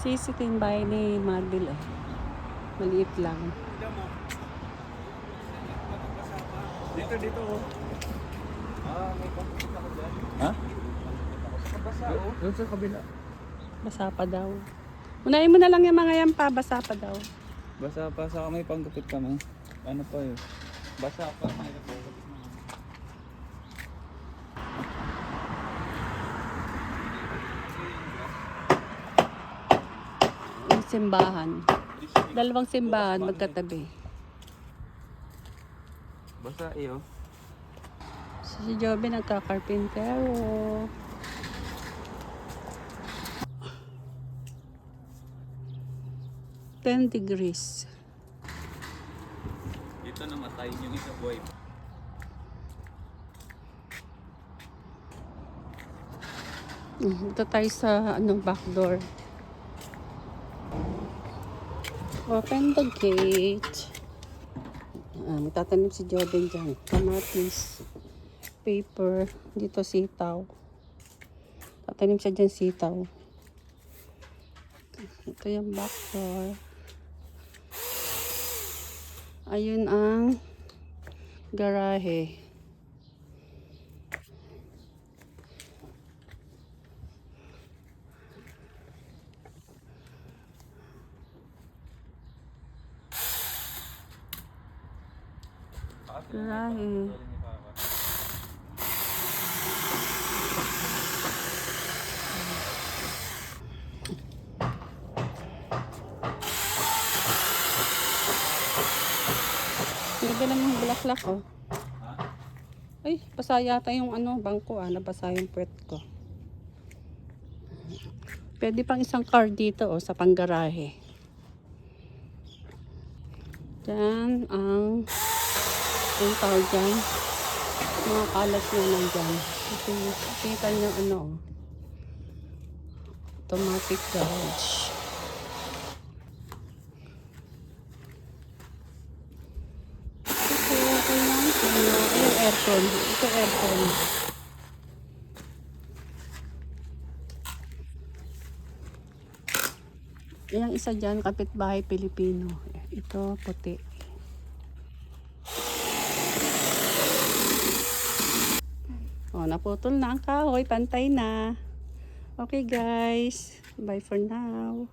Sisi ko yung bahay ni Marvel, oh. Maliit lang. Dito, oh. May pangkit ako dyan. Ha? Basa, oh. Doon sa kabila. Basa pa daw. Unahin mo na lang yung mga yan pa. Basa pa daw. Basa pa, saka may panggupit kami. Ano pa yun? Basa pa. Yung simbahan. Dalawang simbahan magkatabi. Basa, oh. Si Joby nagkakarpintero. 10 degrees. Dito namatay yung isa boy. Ito tayo sa back door. Open the gate. Magtatanim si Jordan dyan. Kamatis. Paper. Dito sitaw. Tatanim siya dyan sitaw. Ito yung back door. Ayun ang garahe. Garahe. Ganda namang bulaklak, oh. Ay, basa yata yung bangko, nabasa yung puwet ko. Pwede pang isang car dito, oh, sa panggarahe. Diyan ang tawag dyan. Mga kalat na nandyan. Ito yung kanyang automatic garage. Ayun, aircon. Ito aircon. Yung isa dyan, kapitbahay Pilipino. Ito, puti. Oh, naputol na ang kahoy. Pantay na. Okay guys. Bye for now.